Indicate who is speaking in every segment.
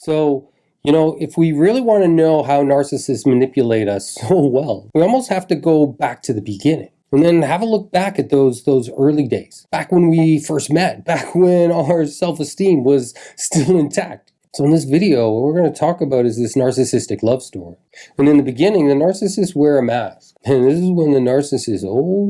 Speaker 1: So, if we really want to know how narcissists manipulate us so well, we almost have to go back to the beginning. And then have a look back at those early days, back when we first met, back when our self-esteem was still intact. So in this video, what we're going to talk about is this narcissistic love story. And in the beginning, the narcissists wear a mask. And this is when the narcissist,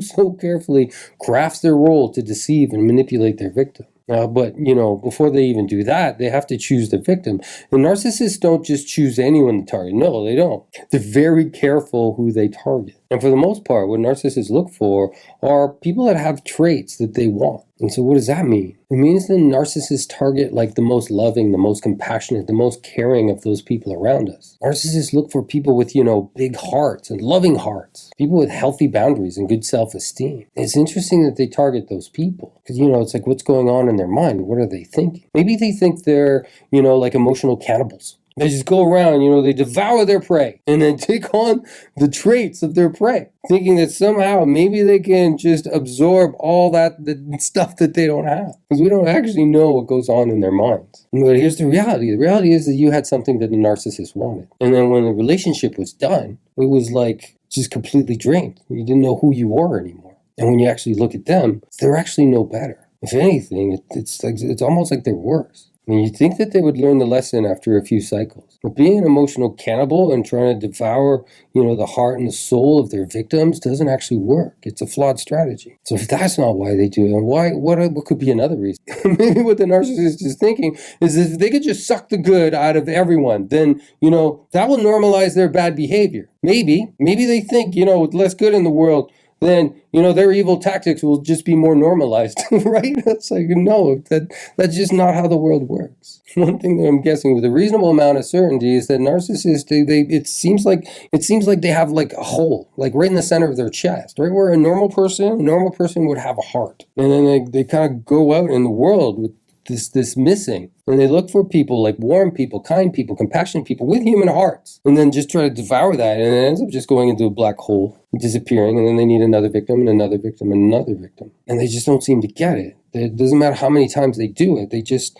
Speaker 1: so carefully crafts their role to deceive and manipulate their victim. But before they even do that, they have to choose the victim. And narcissists don't just choose anyone to target. No, they don't. They're very careful who they target. And for the most part, what narcissists look for are people that have traits that they want. And so what does that mean? It means the narcissists target like the most loving, the most compassionate, the most caring of those people around us. Narcissists look for people with, big hearts and loving hearts, people with healthy boundaries and good self-esteem. It's interesting that they target those people because, it's like what's going on in their mind? What are they thinking? Maybe they think they're, like emotional cannibals. They just go around, they devour their prey and then take on the traits of their prey, thinking that somehow maybe they can just absorb all the stuff that they don't have. Because we don't actually know what goes on in their minds. But here's the reality. The reality is that you had something that the narcissist wanted. And then when the relationship was done, it was like just completely drained. You didn't know who you were anymore. And when you actually look at them, they're actually no better. If anything, it's almost like they're worse. I mean, you'd think that they would learn the lesson after a few cycles. But being an emotional cannibal and trying to devour, the heart and the soul of their victims doesn't actually work. It's a flawed strategy. So if that's not why they do it, and what could be another reason? Maybe what the narcissist is thinking is if they could just suck the good out of everyone, then, that will normalize their bad behavior. Maybe they think, with less good in the world, then, their evil tactics will just be more normalized, right? It's like, no, that's just not how the world works. One thing that I'm guessing with a reasonable amount of certainty is that narcissists, it seems like they have like a hole, like right in the center of their chest, right where a normal person would have a heart. And then they kind of go out in the world with this missing. And they look for people like warm people, kind people, compassionate people with human hearts, and then just try to devour that, and it ends up just going into a black hole, disappearing, and then they need another victim and another victim and another victim. And they just don't seem to get it. It doesn't matter how many times they do it, they just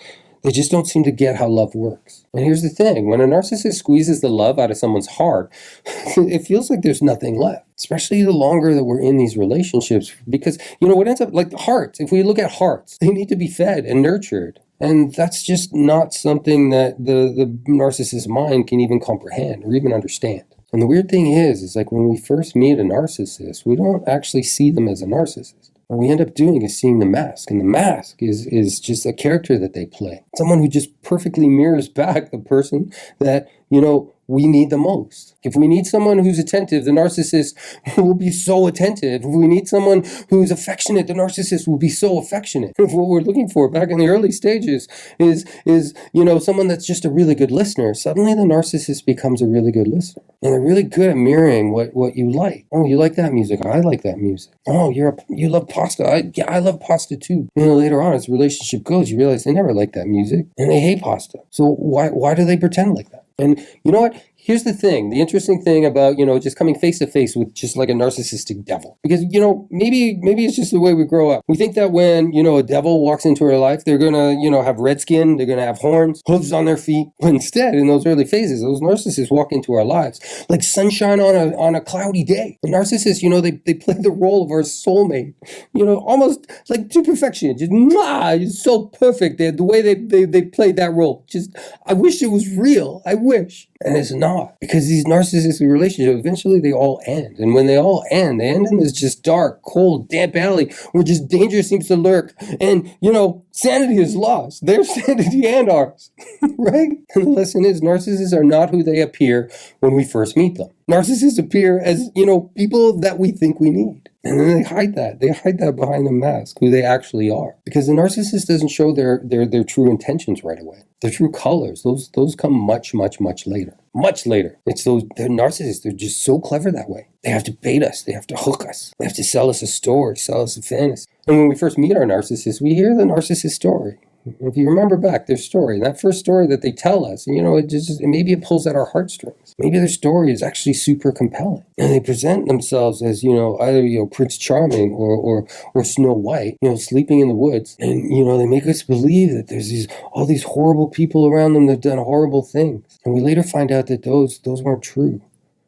Speaker 1: don't seem to get how love works. And here's the thing, when a narcissist squeezes the love out of someone's heart, it feels like there's nothing left, especially the longer that we're in these relationships. Because, what ends up, like hearts, if we look at hearts, they need to be fed and nurtured. And that's just not something that the narcissist mind can even comprehend or even understand. And the weird thing is like when we first meet a narcissist, we don't actually see them as a narcissist. What we end up doing is seeing the mask, and the mask is just a character that they play. Someone who just perfectly mirrors back the person that, we need the most. If we need someone who's attentive, the narcissist will be so attentive. If we need someone who's affectionate, the narcissist will be so affectionate. If what we're looking for back in the early stages is someone that's just a really good listener, suddenly the narcissist becomes a really good listener. And they're really good at mirroring what you like. Oh, you like that music. I like that music. Oh, you love pasta. I love pasta too. Later on as the relationship goes, you realize they never liked that music and they hate pasta. So why do they pretend like that? And you know what? Here's the thing, the interesting thing about, just coming face to face with just like a narcissistic devil. Because, maybe it's just the way we grow up. We think that when, a devil walks into our life, they're going to, have red skin, they're going to have horns, hooves on their feet. But instead, in those early phases, those narcissists walk into our lives like sunshine on a cloudy day. The narcissists, they play the role of our soulmate, almost like to perfection. Just, it's so perfect. The way they played that role. Just, I wish it was real. I wish. And it's not, because these narcissistic relationships, eventually they all end. And when they all end, they end in this just dark, cold, damp alley where just danger seems to lurk. And, sanity is lost. Their sanity and ours, right? And the lesson is narcissists are not who they appear when we first meet them. Narcissists appear as, people that we think we need. And then they hide that. They hide that behind a mask, who they actually are. Because the narcissist doesn't show their true intentions right away. Their true colors, those come much, much, much later. Much later. They're narcissists. They're just so clever that way. They have to bait us. They have to hook us. They have to sell us a story, sell us a fantasy. And when we first meet our narcissist, we hear the narcissist story. If you remember back their story, that first story that they tell us, maybe it pulls at our heartstrings. Maybe their story is actually super compelling, and they present themselves as either Prince Charming or Snow White, sleeping in the woods, and they make us believe that there's all these horrible people around them that've done horrible things, and we later find out that those weren't true.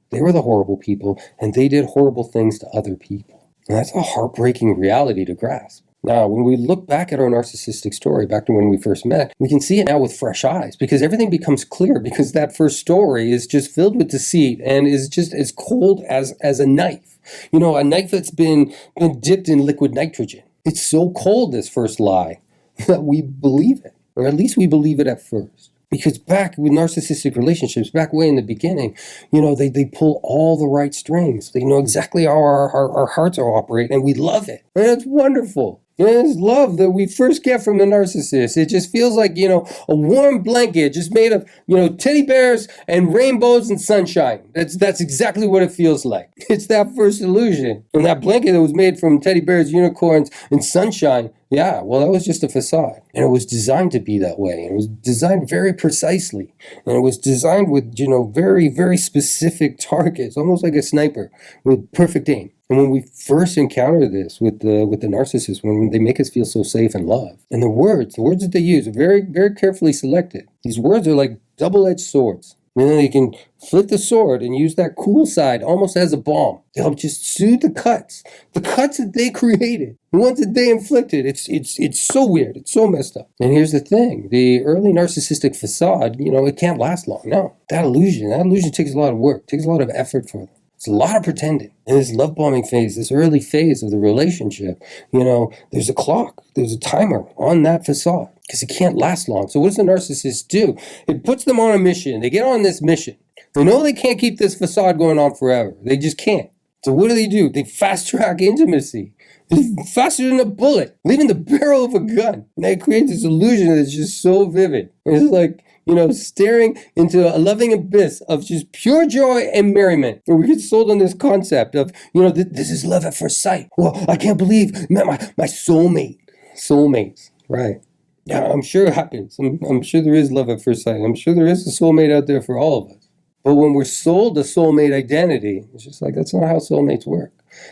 Speaker 1: They were the horrible people, and they did horrible things to other people. And that's a heartbreaking reality to grasp. Now, when we look back at our narcissistic story, back to when we first met, we can see it now with fresh eyes, because everything becomes clear, because that first story is just filled with deceit and is just as cold as a knife. A knife that's been dipped in liquid nitrogen. It's so cold, this first lie, that we believe it, or at least we believe it at first. Because back with narcissistic relationships, back way in the beginning, they pull all the right strings. They know exactly how our hearts are operating, and we love it. And it's wonderful. It's love that we first get from the narcissist. It just feels like, a warm blanket just made of, teddy bears and rainbows and sunshine. That's exactly what it feels like. It's that first illusion. And that blanket that was made from teddy bears, unicorns, and sunshine, yeah, well, that was just a facade. And it was designed to be that way. And it was designed very precisely. And it was designed with, very, very specific targets, almost like a sniper with perfect aim. And when we first encounter this with the narcissist, when they make us feel so safe and loved, and the words that they use are very, very carefully selected. These words are like double-edged swords. And then they can flip the sword and use that cool side almost as a bomb to help just soothe the cuts that they created, the ones that they inflicted. It's so weird. It's so messed up. And here's the thing. The early narcissistic facade, it can't last long. No, that illusion takes a lot of work, takes a lot of effort for them. It's a lot of pretending. In this love bombing phase, this early phase of the relationship, there's a clock, there's a timer on that facade because it can't last long. So what does the narcissist do? It puts them on a mission. They get on this mission. They know they can't keep this facade going on forever. They just can't. So what do? They fast track intimacy. It's faster than a bullet, leaving the barrel of a gun. And that creates this illusion that's just so vivid. It's like, staring into a loving abyss of just pure joy and merriment. Where we get sold on this concept of, this is love at first sight. Well, I can't believe I met my soulmate. Soulmates, right. Yeah, I'm sure it happens. I'm sure there is love at first sight. I'm sure there is a soulmate out there for all of us. But when we're sold a soulmate identity, it's just like, that's not how soulmates work.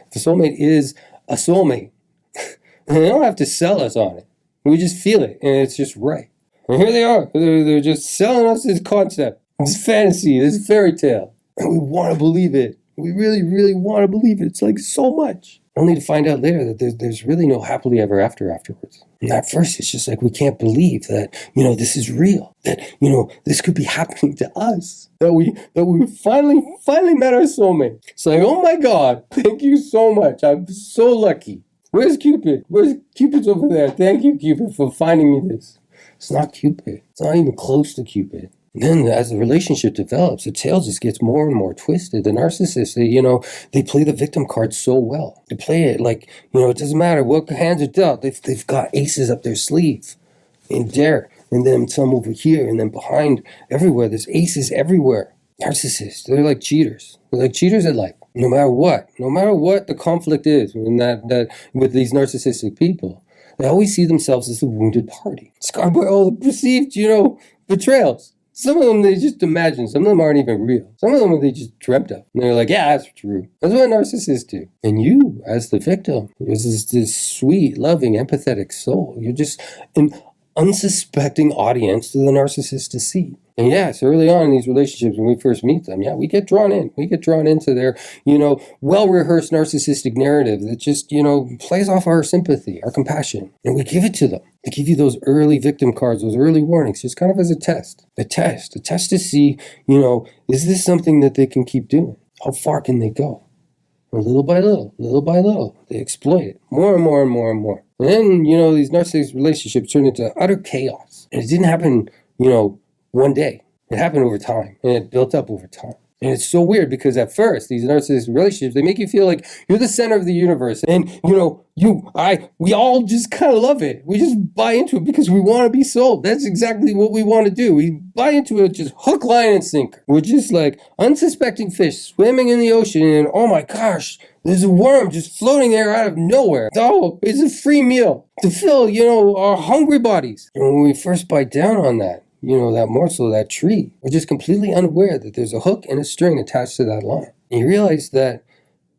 Speaker 1: If a soulmate is a soulmate, and they don't have to sell us on it. We just feel it, and it's just right. And here they are. They're just selling us this concept, this fantasy, this fairy tale. And we want to believe it. We really, really want to believe it. It's like so much. Only to find out later that there's really no happily ever after afterwards. And at first, it's just like we can't believe that, this is real. That, this could be happening to us. That we finally met our soulmate. It's like, oh my God, thank you so much. I'm so lucky. Where's Cupid? Cupid's over there. Thank you, Cupid, for finding me this. It's not Cupid. It's not even close to Cupid. And then as the relationship develops, the tale just gets more and more twisted. The narcissists, they play the victim card so well. They play it like, it doesn't matter what hands are dealt. They've got aces up their sleeve in there, and then some over here, and then behind everywhere. There's aces everywhere. Narcissists, they're like cheaters. They're like cheaters at life. No matter what the conflict is in that with these narcissistic people, they always see themselves as the wounded party, scarred by all the perceived, betrayals. Some of them they just imagine. Some of them aren't even real. Some of them they just dreamt of. And they're like, yeah, that's true. That's what narcissists do. And you, as the victim, is this sweet, loving, empathetic soul. You're just an unsuspecting audience to the narcissist deceit. And yes, early on in these relationships, when we first meet them, we get drawn in. We get drawn into their, well-rehearsed narcissistic narrative that just, plays off our sympathy, our compassion. And we give it to them. They give you those early victim cards, those early warnings, just kind of as a test. A test to see, is this something that they can keep doing? How far can they go? And little by little, they exploit it more and more and more and more. And then, these narcissistic relationships turn into utter chaos. And it didn't happen, one day. It happened over time, and it built up over time. And it's so weird because at first, these narcissistic relationships, they make you feel like you're the center of the universe. And, we all just kind of love it. We just buy into it because we want to be sold. That's exactly what we want to do. We buy into it just hook, line, and sinker. We're just like unsuspecting fish swimming in the ocean, and oh my gosh, There's a worm just floating there out of nowhere. Oh, it's a free meal to fill, our hungry bodies. And when we first bite down on that, that morsel, that tree, we're just completely unaware that there's a hook and a string attached to that line. And you realize that,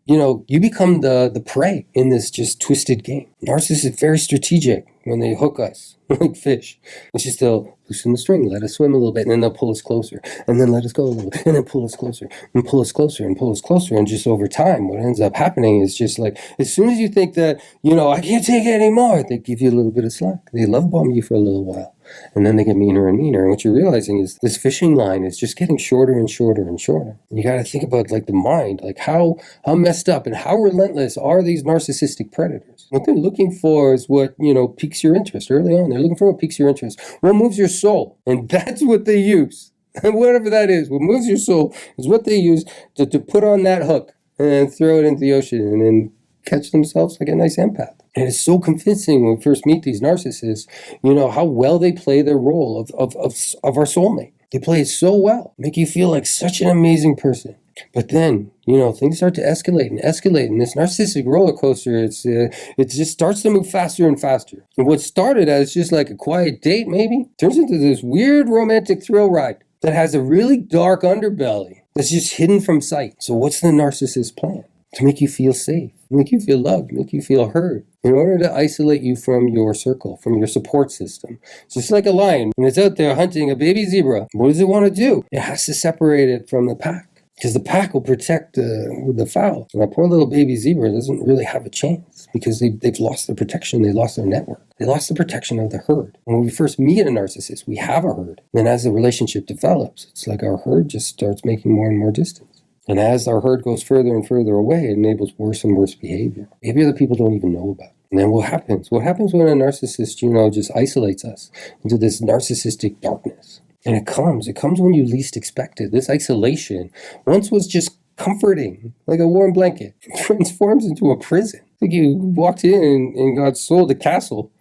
Speaker 1: you become the prey in this just twisted game. Narcissists are very strategic when they hook us, like fish. It's just they'll loosen the string, let us swim a little bit, and then they'll pull us closer, and then let us go a little bit, and then pull us closer, and pull us closer, and pull us closer. And just over time, what ends up happening is just like, as soon as you think that, I can't take it anymore, they give you a little bit of slack. They love bomb you for a little while. And then they get meaner and meaner. And what you're realizing is this fishing line is just getting shorter and shorter and shorter. And you got to think about like the mind, like how messed up and how relentless are these narcissistic predators? What they're looking for is what, piques your interest early on. They're looking for what piques your interest, what moves your soul. And that's what they use. And whatever that is, what moves your soul is what they use to put on that hook and throw it into the ocean and then catch themselves like a nice empath. And it's so convincing when we first meet these narcissists, how well they play their role of our soulmate. They play it so well, make you feel like such an amazing person. But then, things start to escalate and escalate. And this narcissistic roller coaster, it just starts to move faster and faster. And what started as just like a quiet date, maybe, turns into this weird romantic thrill ride that has a really dark underbelly that's just hidden from sight. So what's the narcissist's plan? To make you feel safe, make you feel loved, make you feel heard, in order to isolate you from your circle, from your support system. It's just like a lion, when it's out there hunting a baby zebra, what does it want to do? It has to separate it from the pack, because the pack will protect the fowl. And that poor little baby zebra doesn't really have a chance, because they've lost their protection, they lost their network. They lost the protection of the herd. When we first meet a narcissist, we have a herd. Then as the relationship develops, it's like our herd just starts making more and more distance. And as our herd goes further and further away, it enables worse and worse behavior that people don't even know about. And then what happens? What happens when a narcissist, just isolates us into this narcissistic darkness? And it comes when you least expect it. This isolation once was just comforting, like a warm blanket. It transforms into a prison. Like you walked in and got sold a castle.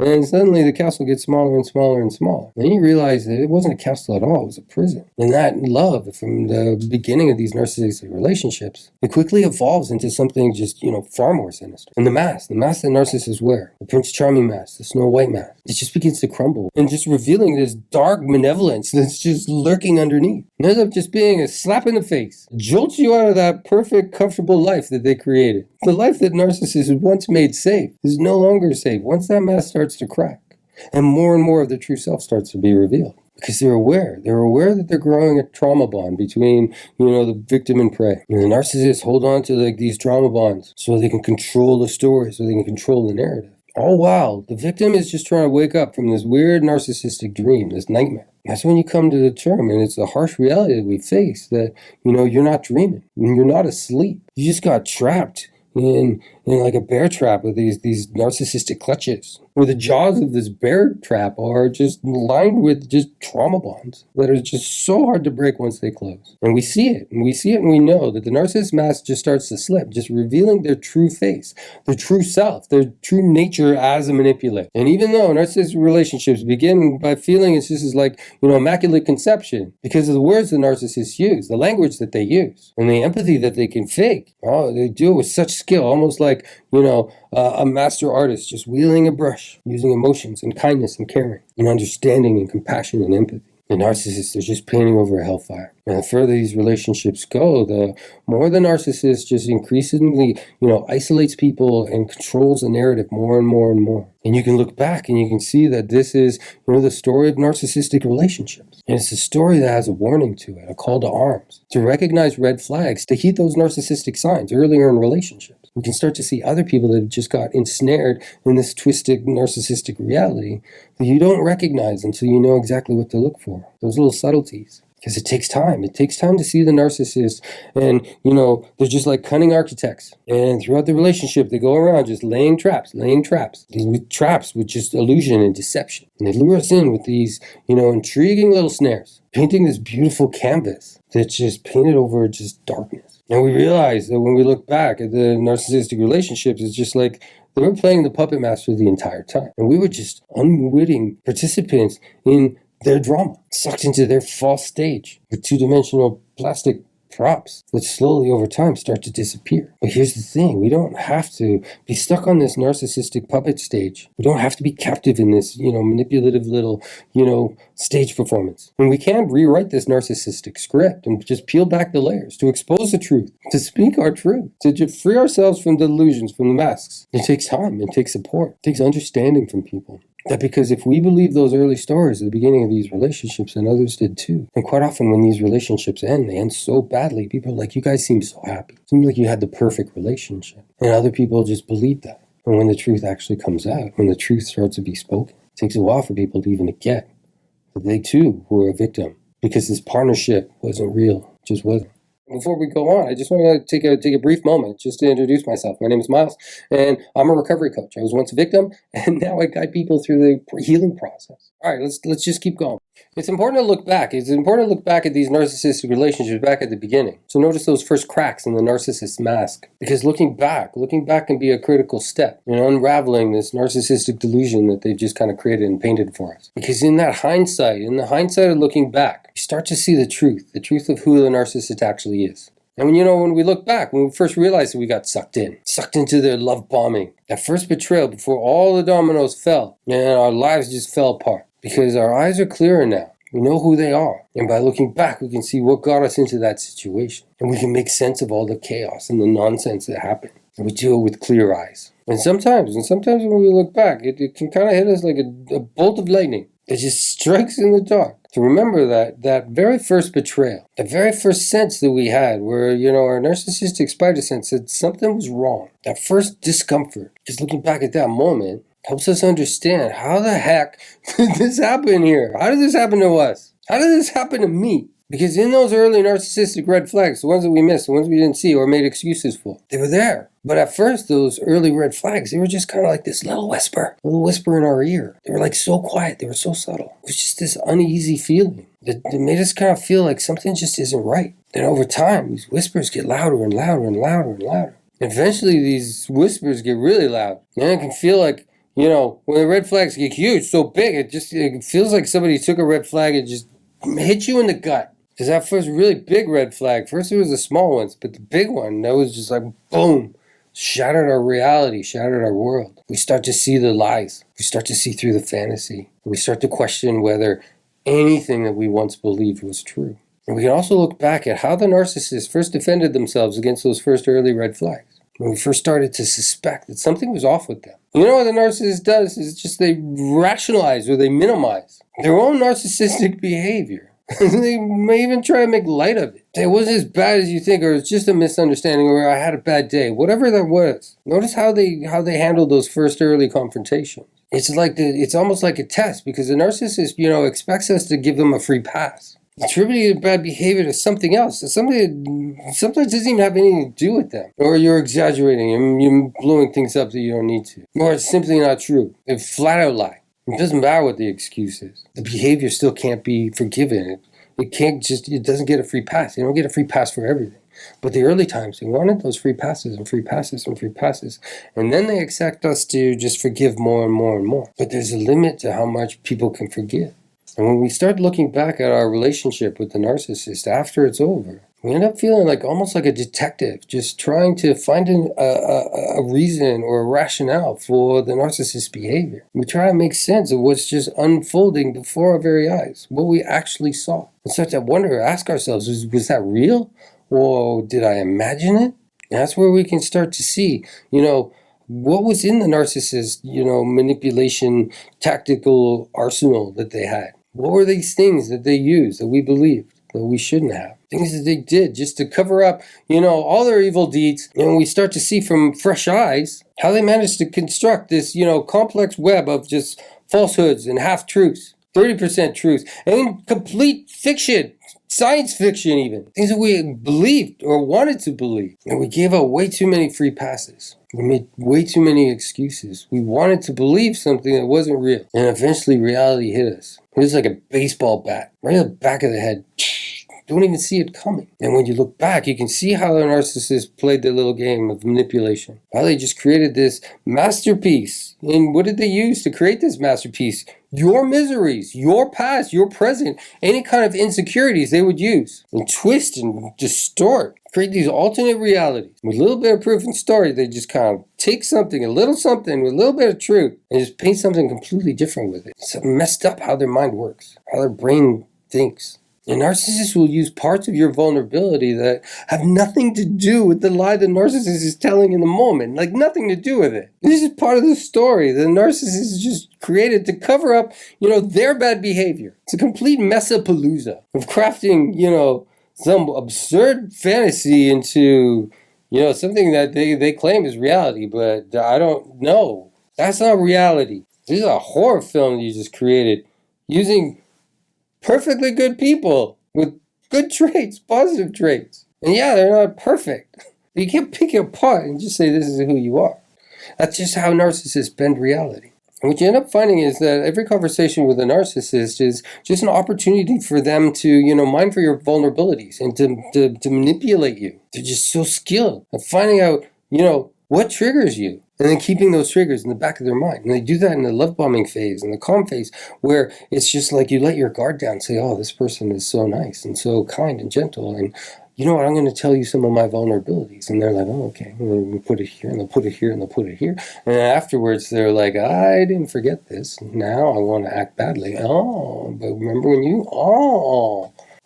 Speaker 1: And suddenly the castle gets smaller and smaller and smaller. Then you realize that it wasn't a castle at all, it was a prison. And that love from the beginning of these narcissistic relationships, it quickly evolves into something just, far more sinister. And the mask that narcissists wear, the Prince Charming mask, the Snow White mask, it just begins to crumble and just revealing this dark malevolence that's just lurking underneath. It ends up just being a slap in the face. It jolts you out of that perfect, comfortable life that they created. The life that narcissists once made safe is no longer safe once that mask starts to crack and more of the true self starts to be revealed, because they're aware that they're growing a trauma bond between the victim and prey, and the narcissists hold on to like these trauma bonds so they can control the story, so they can control the narrative, all while the victim is just trying to wake up from this weird narcissistic dream, this nightmare. That's when you come to the term, and it's a harsh reality that we face, that you're not dreaming, you're not asleep, you just got trapped in like a bear trap with these narcissistic clutches, where the jaws of this bear trap are just lined with just trauma bonds that are just so hard to break once they close. And we see it, and we know that the narcissist mask just starts to slip, just revealing their true face, their true self, their true nature as a manipulator. And even though narcissistic relationships begin by feeling it's just like, immaculate conception, because of the words the narcissists use, the language that they use, and the empathy that they can fake. Oh, they do it with such skill, almost like, a master artist just wielding a brush, using emotions and kindness and caring and understanding and compassion and empathy. The narcissists are just painting over a hellfire. And the further these relationships go, the more the narcissist just increasingly, isolates people and controls the narrative more and more and more. And you can look back and you can see that this is, the story of narcissistic relationships. And it's a story that has a warning to it, a call to arms, to recognize red flags, to heed those narcissistic signs earlier in relationships. We can start to see other people that have just got ensnared in this twisted narcissistic reality that you don't recognize until you know exactly what to look for. Those little subtleties. Because it takes time. It takes time to see the narcissist. And, they're just like cunning architects. And throughout the relationship, they go around just laying traps. These traps with just illusion and deception. And they lure us in with these, intriguing little snares. Painting this beautiful canvas that's just painted over just darkness. And we realize that when we look back at the narcissistic relationships, it's just like they were playing the puppet master the entire time. And we were just unwitting participants in their drama, sucked into their false stage with two-dimensional plastic props that slowly over time start to disappear. But here's the thing, we don't have to be stuck on this narcissistic puppet stage. We don't have to be captive in this, manipulative little, stage performance. And we can rewrite this narcissistic script and just peel back the layers to expose the truth, to speak our truth, to just free ourselves from delusions, from the masks. It takes time, it takes support, it takes understanding from people. That because if we believe those early stories at the beginning of these relationships, and others did too, and quite often when these relationships end, they end so badly, people are like, you guys seem so happy. It seems like you had the perfect relationship. And other people just believe that. And when the truth actually comes out, when the truth starts to be spoken, it takes a while for people to even get that they too were a victim, because this partnership wasn't real, it just wasn't. Before we go on, I just want to take a brief moment just to introduce myself. My name is Miles, and I'm a recovery coach. I was once a victim, and now I guide people through the healing process. All right, let's just keep going. It's important to look back. It's important to look back at these narcissistic relationships back at the beginning. So notice those first cracks in the narcissist mask, because looking back can be a critical step in unraveling this narcissistic delusion that they've just kind of created and painted for us. Because in the hindsight of looking back, you start to see the truth of who the narcissist actually is. And when we look back, when we first realized that we got sucked into their love bombing, that first betrayal before all the dominoes fell, and our lives just fell apart. Because our eyes are clearer now. We know who they are. And by looking back, we can see what got us into that situation. And we can make sense of all the chaos and the nonsense that happened. And we do it with clear eyes. And sometimes when we look back, it can kind of hit us like a bolt of lightning. It just strikes in the dark. To remember that very first betrayal, the very first sense that we had where, our narcissistic spider sense said something was wrong. That first discomfort, just looking back at that moment, helps us understand how the heck did this happen here? How did this happen to us? How did this happen to me? Because in those early narcissistic red flags, the ones that we missed, the ones we didn't see or made excuses for, they were there. But at first, those early red flags, they were just kind of like this little whisper in our ear. They were like so quiet. They were so subtle. It was just this uneasy feeling that made us kind of feel like something just isn't right. And over time, these whispers get louder and louder and louder and louder. And eventually, these whispers get really loud. And it can feel like, when the red flags get huge, so big, it feels like somebody took a red flag and just hit you in the gut. Because that first really big red flag, first it was the small ones, but the big one, that was just like, boom, shattered our reality, shattered our world. We start to see the lies. We start to see through the fantasy. We start to question whether anything that we once believed was true. And we can also look back at how the narcissists first defended themselves against those first early red flags. When we first started to suspect that something was off with them. You know what the narcissist does is just they rationalize or they minimize their own narcissistic behavior. They may even try to make light of it. It wasn't as bad as you think, or it's just a misunderstanding, or I had a bad day, whatever that was. Notice how they handle those first early confrontations. It's almost like a test, because the narcissist, expects us to give them a free pass. Attributing bad behavior to something else, something that sometimes doesn't even have anything to do with them. Or you're exaggerating and you're blowing things up that you don't need to. Or it's simply not true. It's flat out lie. It doesn't matter what the excuse is. The behavior still can't be forgiven. It doesn't get a free pass. You don't get a free pass for everything. But the early times, they wanted those free passes and free passes and free passes. And then they expect us to just forgive more and more and more. But there's a limit to how much people can forgive. And when we start looking back at our relationship with the narcissist after it's over, we end up feeling almost like a detective, just trying to find a reason or a rationale for the narcissist's behavior. We try to make sense of what's just unfolding before our very eyes, what we actually saw. And start to wonder, ask ourselves, was that real? Or did I imagine it? And that's where we can start to see, what was in the narcissist, manipulation, tactical arsenal that they had. What were these things that they used that we believed that we shouldn't have? Things that they did just to cover up, all their evil deeds. And we start to see from fresh eyes how they managed to construct this, complex web of just falsehoods and half-truths, 30% truths, and complete fiction, science fiction even. Things that we believed or wanted to believe. And we gave out way too many free passes. We made way too many excuses. We wanted to believe something that wasn't real. And eventually reality hit us. It was like a baseball bat, right in the back of the head. Don't even see it coming. And when you look back, you can see how the narcissist played their little game of manipulation. How they just created this masterpiece. And what did they use to create this masterpiece? your miseries, your past, your present, any kind of insecurities they would use and twist and distort, create these alternate realities. With a little bit of proof and story, they just kind of take something, a little something with a little bit of truth, and just paint something completely different with it. It's messed up how their mind works, how their brain thinks. And narcissists will use parts of your vulnerability that have nothing to do with the lie the narcissist is telling in the moment. Like, nothing to do with it. This is part of the story. The narcissist is just created to cover up, their bad behavior. It's a complete messapalooza of crafting, some absurd fantasy into, something that they claim is reality. But I don't know. That's not reality. This is a horror film you just created using perfectly good people with good traits, positive traits. And yeah, they're not perfect. But you can't pick it apart and just say this is who you are. That's just how narcissists bend reality. And what you end up finding is that every conversation with a narcissist is just an opportunity for them to, mine for your vulnerabilities and to manipulate you. They're just so skilled at finding out, what triggers you, and then keeping those triggers in the back of their mind. And they do that in the love bombing phase and the calm phase, where it's just like you let your guard down, say, oh, this person is so nice and so kind and gentle. And you know what, I'm going to tell you some of my vulnerabilities. And they're like, oh, okay. And they'll put it here, and they'll put it here, and they'll put it here. And then afterwards, they're like, I didn't forget this. Now I want to act badly. Oh, but remember when you,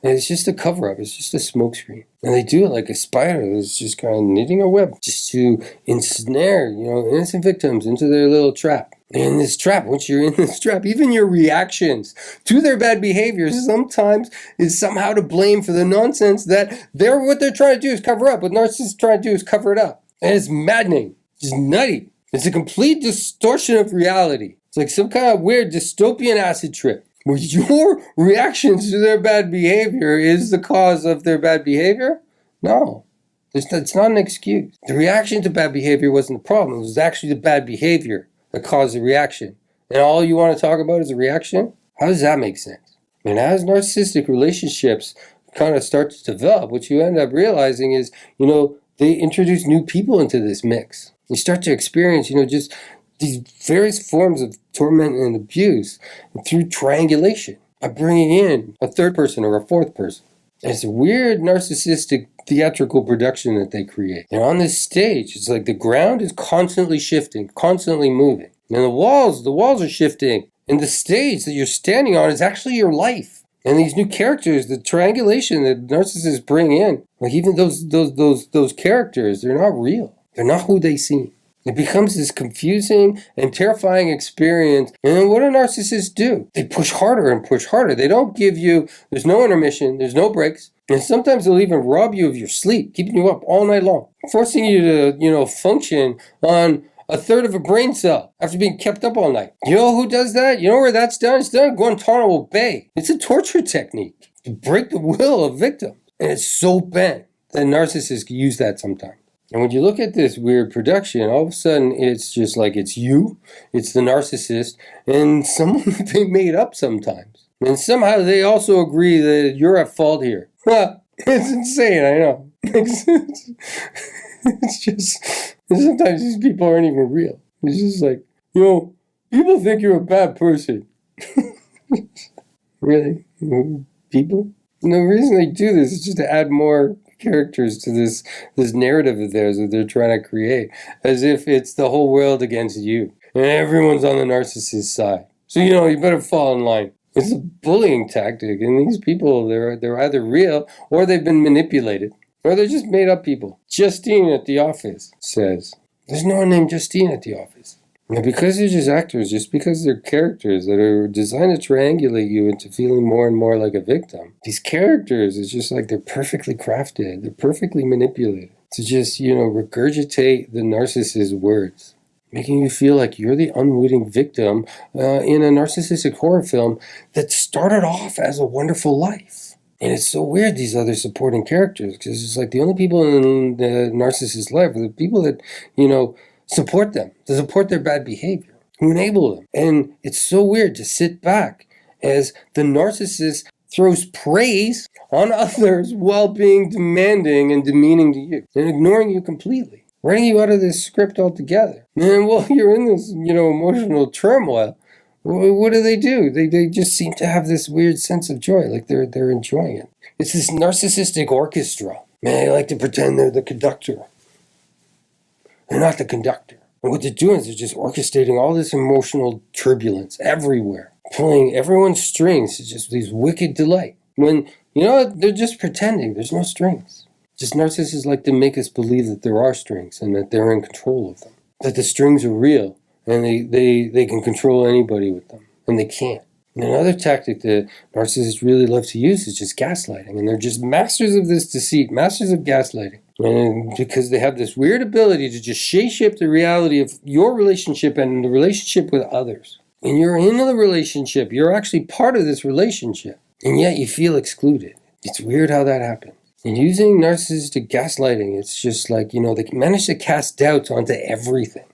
Speaker 1: And it's just a cover-up. It's just a smokescreen. And they do it like a spider that's just kind of knitting a web just to ensnare, innocent victims into their little trap. And in this trap, once you're in this trap, even your reactions to their bad behaviors sometimes is somehow to blame for the nonsense that what they're trying to do is cover up. What narcissists trying to do is cover it up. And it's maddening. It's nutty. It's a complete distortion of reality. It's like some kind of weird dystopian acid trip, where your reactions to their bad behavior is the cause of their bad behavior? No. That's not an excuse. The reaction to bad behavior wasn't the problem. It was actually the bad behavior that caused the reaction. And all you want to talk about is a reaction? How does that make sense? And as narcissistic relationships kind of start to develop, what you end up realizing is, they introduce new people into this mix. You start to experience, just these various forms of torment and abuse through triangulation, by bringing in a third person or a fourth person. And it's a weird narcissistic theatrical production that they create. And on this stage, it's like the ground is constantly shifting, constantly moving. And the walls are shifting. And the stage that you're standing on is actually your life. And these new characters, the triangulation that narcissists bring in, like even those characters, they're not real. They're not who they seem. It becomes this confusing and terrifying experience. And then what do narcissists do? They push harder and push harder. They don't give you, there's no intermission, there's no breaks. And sometimes they'll even rob you of your sleep, keeping you up all night long, forcing you to, function on a third of a brain cell after being kept up all night. You know who does that? You know where that's done? It's done at Guantanamo Bay. It's a torture technique to break the will of victims. And it's so bent that narcissists use that sometimes. And when you look at this weird production, all of a sudden it's just like it's you, it's the narcissist, and someone that they made up sometimes. And somehow they also agree that you're at fault here. It's insane, I know. It's just, sometimes these people aren't even real. It's just like, people think you're a bad person. Really? People? And the reason they do this is just to add more characters to this narrative of theirs that they're trying to create, as if it's the whole world against you and everyone's on the narcissist side. So you better fall in line. It's a bullying tactic, and these people, they're either real or they've been manipulated, or they're just made up people. Justine at the office says, there's no one named Justine at the office. And because they're just actors, just because they're characters that are designed to triangulate you into feeling more and more like a victim, these characters, it's just like they're perfectly crafted, they're perfectly manipulated to just, regurgitate the narcissist's words, making you feel like you're the unwitting victim in a narcissistic horror film that started off as a wonderful life. And it's so weird, these other supporting characters, because it's like the only people in the narcissist's life are the people that, support them, to support their bad behavior, who enable them. And it's so weird to sit back as the narcissist throws praise on others while being demanding and demeaning to you and ignoring you completely, writing you out of this script altogether. And while you're in this, emotional turmoil, What do? They just seem to have this weird sense of joy, like they're enjoying it. It's this narcissistic orchestra. Man, they like to pretend they're the conductor. They're not the conductor. And what they're doing is they're just orchestrating all this emotional turbulence everywhere, pulling everyone's strings to just these wicked delight. When, they're just pretending. There's no strings. Just narcissists like to make us believe that there are strings and that they're in control of them. That the strings are real and they can control anybody with them. And they can't. And another tactic that narcissists really love to use is just gaslighting. And they're just masters of this deceit, masters of gaslighting. And because they have this weird ability to just shape the reality of your relationship and the relationship with others. And you're in the relationship. You're actually part of this relationship. And yet you feel excluded. It's weird how that happens. And using narcissistic gaslighting, it's just like, they manage to cast doubts onto everything.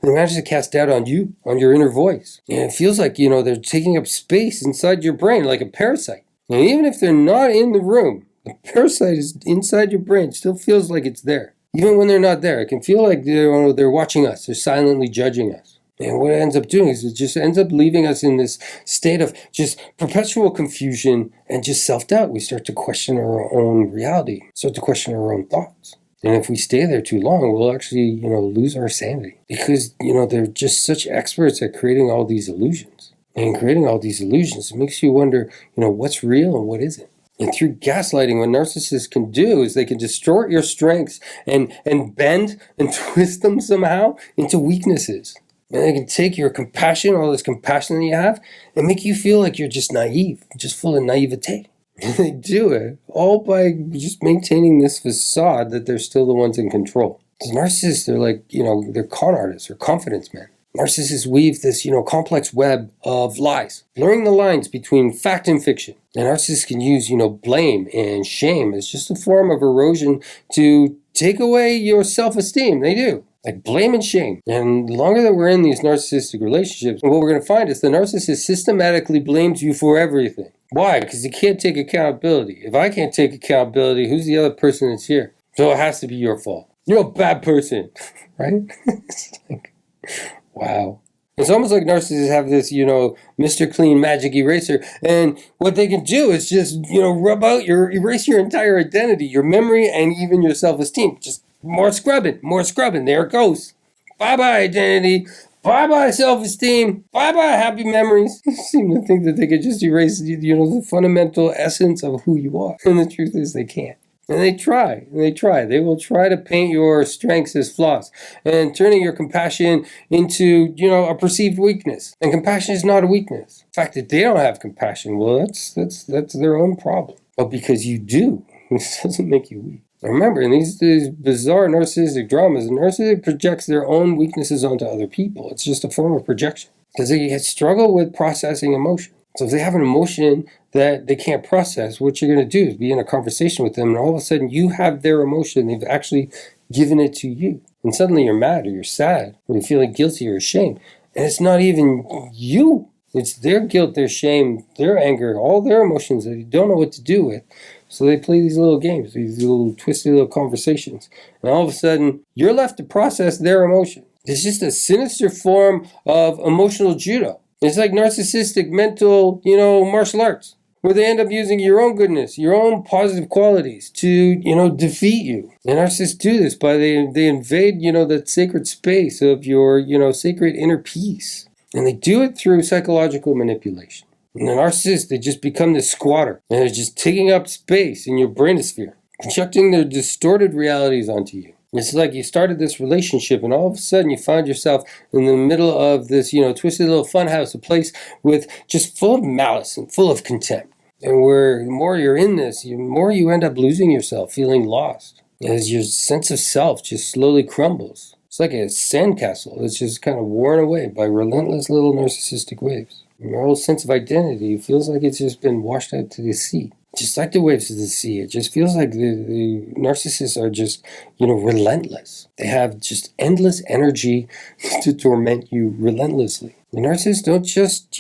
Speaker 1: They manage to cast doubt on you, on your inner voice. And it feels like, they're taking up space inside your brain like a parasite. And even if they're not in the room, the parasite is inside your brain. It still feels like it's there. Even when they're not there, it can feel like they're watching us. They're silently judging us. And what it ends up doing is it just ends up leaving us in this state of just perpetual confusion and just self-doubt. We start to question our own reality, start to question our own thoughts. And if we stay there too long, we'll actually, lose our sanity. Because, they're just such experts at creating all these illusions. And in creating all these illusions, it makes you wonder, what's real and what isn't. And through gaslighting, what narcissists can do is they can distort your strengths and bend and twist them somehow into weaknesses. And they can take your compassion, all this compassion that you have, and make you feel like you're just naive, just full of naivete. And they do it all by just maintaining this facade that they're still the ones in control. Because narcissists, they're like, they're con artists or confidence men. Narcissists weave this, complex web of lies, blurring the lines between fact and fiction. And narcissists can use, blame and shame as just a form of erosion to take away your self-esteem. They do. Like blame and shame. And the longer that we're in these narcissistic relationships, what we're going to find is the narcissist systematically blames you for everything. Why? Because he can't take accountability. If I can't take accountability, who's the other person that's here? So it has to be your fault. You're a bad person, right? It's like, wow. It's almost like narcissists have this, Mr. Clean magic eraser. And what they can do is just, erase your entire identity, your memory, and even your self-esteem. Just more scrubbing. There it goes. Bye-bye identity. Bye-bye self-esteem. Bye-bye happy memories. You seem to think that they could just erase, the fundamental essence of who you are. And the truth is they can't. And they try. They will try to paint your strengths as flaws and turning your compassion into, a perceived weakness. And compassion is not a weakness. The fact that they don't have compassion, well, that's their own problem. But because you do, it doesn't make you weak. Remember, in these bizarre narcissistic dramas, the narcissist projects their own weaknesses onto other people. It's just a form of projection. Because they struggle with processing emotion. So if they have an emotion that they can't process, what you're going to do is be in a conversation with them, and all of a sudden you have their emotion. They've actually given it to you. And suddenly you're mad or you're sad or you're feeling guilty or ashamed. And it's not even you. It's their guilt, their shame, their anger, all their emotions that you don't know what to do with. So they play these little games, these little twisty little conversations. And all of a sudden, you're left to process their emotion. It's just a sinister form of emotional judo. It's like narcissistic mental, martial arts, where they end up using your own goodness, your own positive qualities to, defeat you. And narcissists do this by they invade, that sacred space of your, sacred inner peace. And they do it through psychological manipulation. And the narcissists, they just become this squatter. And they're just taking up space in your brainosphere, projecting their distorted realities onto you. It's like you started this relationship and all of a sudden you find yourself in the middle of this, twisted little funhouse, a place with just full of malice and full of contempt. And where the more you're in this, the more you end up losing yourself, feeling lost. As your sense of self just slowly crumbles. It's like a sandcastle that's just kind of worn away by relentless little narcissistic waves. Your whole sense of identity feels like it's just been washed out to the sea. Just like the waves of the sea, it just feels like the narcissists are just, relentless. They have just endless energy to torment you relentlessly. The narcissists don't just,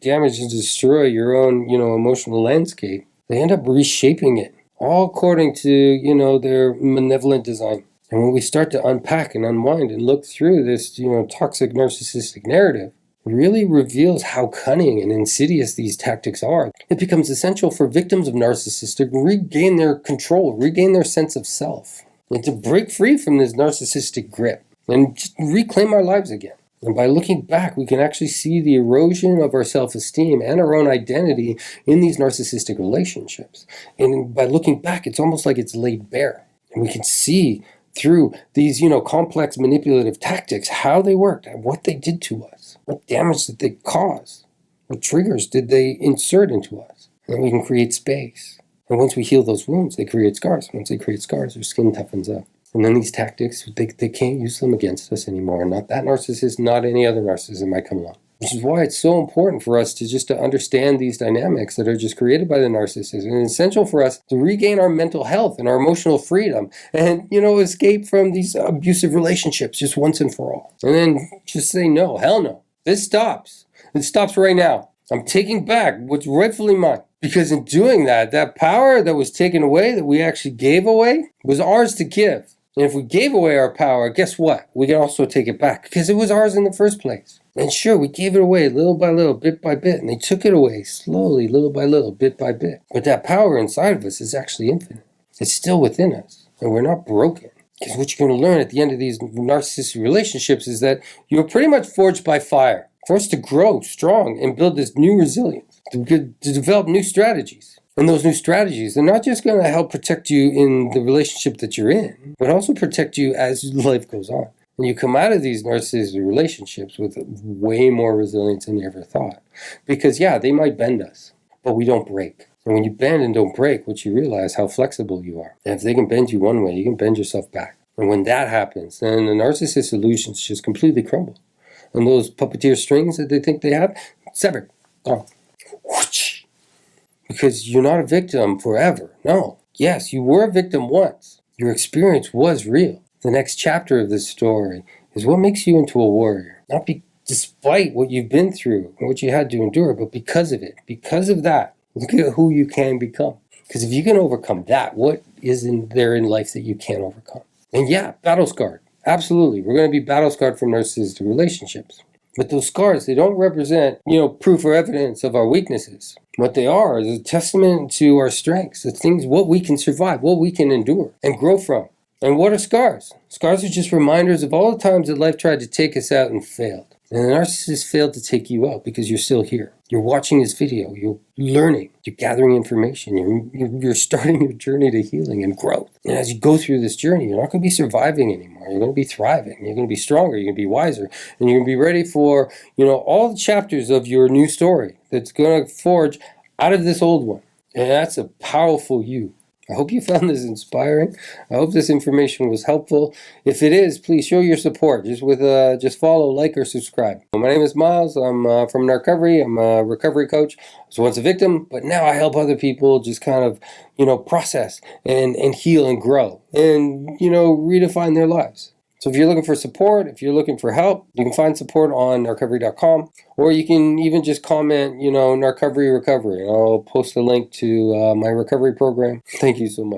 Speaker 1: damage and destroy your own, emotional landscape. They end up reshaping it, all according to, their malevolent design. And when we start to unpack and unwind and look through this, toxic narcissistic narrative, really reveals how cunning and insidious these tactics are. It becomes essential for victims of narcissists to regain their control, regain their sense of self, and to break free from this narcissistic grip and just reclaim our lives again. And by looking back, we can actually see the erosion of our self-esteem and our own identity in these narcissistic relationships. And by looking back, it's almost like it's laid bare. And we can see through these, complex manipulative tactics, how they worked and what they did to us. What damage did they cause? What triggers did they insert into us? And then we can create space. And once we heal those wounds, they create scars. Once they create scars, their skin toughens up. And then these tactics, they can't use them against us anymore. Not that narcissist, not any other narcissist that might come along. Which is why it's so important for us to understand these dynamics that are just created by the narcissist. And it's essential for us to regain our mental health and our emotional freedom and, escape from these abusive relationships just once and for all. And then just say, no, hell no. This stops. It stops right now. I'm taking back what's rightfully mine. Because in doing that, that power that was taken away, that we actually gave away, was ours to give. And if we gave away our power, guess what? We can also take it back because it was ours in the first place. And sure, we gave it away little by little, bit by bit, and they took it away slowly, little by little, bit by bit. But that power inside of us is actually infinite. It's still within us, and we're not broken. Because what you're going to learn at the end of these narcissistic relationships is that you're pretty much forged by fire, forced to grow strong and build this new resilience, to develop new strategies. And those new strategies, they're not just going to help protect you in the relationship that you're in, but also protect you as life goes on. And you come out of these narcissistic relationships with way more resilience than you ever thought. Because they might bend us, but we don't break. And when you bend and don't break, what you realize how flexible you are. And if they can bend you one way, you can bend yourself back. And when that happens, then the narcissist illusions just completely crumble. And those puppeteer strings that they think they have, severed, gone. Whoosh. Because you're not a victim forever. No. Yes, you were a victim once. Your experience was real. The next chapter of this story is what makes you into a warrior. Not despite what you've been through and what you had to endure, but because of it. Because of that, look at who you can become. Because if you can overcome that, what is there in life that you can't overcome? And battle scarred. Absolutely. We're going to be battle scarred from narcissistic relationships. But those scars, they don't represent, proof or evidence of our weaknesses. What they are is a testament to our strengths, the things, what we can survive, what we can endure and grow from. And what are scars? Scars are just reminders of all the times that life tried to take us out and failed. And the narcissist failed to take you out because you're still here. You're watching this video, you're learning, you're gathering information, you're starting your journey to healing and growth. And as you go through this journey, you're not going to be surviving anymore. You're going to be thriving. You're going to be stronger. You're going to be wiser. And you're going to be ready for, all the chapters of your new story that's going to forge out of this old one. And that's a powerful you. I hope you found this inspiring. I hope this information was helpful. If it is, please show your support. Just follow, like, or subscribe. My name is Miles. I'm from Narcovery. I'm a recovery coach. I was once a victim, but now I help other people just kind of, process and heal and grow and, redefine their lives. So if you're looking for support, if you're looking for help, you can find support on narcovery.com, or you can even just comment, Narcovery Recovery, and I'll post a link to my recovery program. Thank you so much.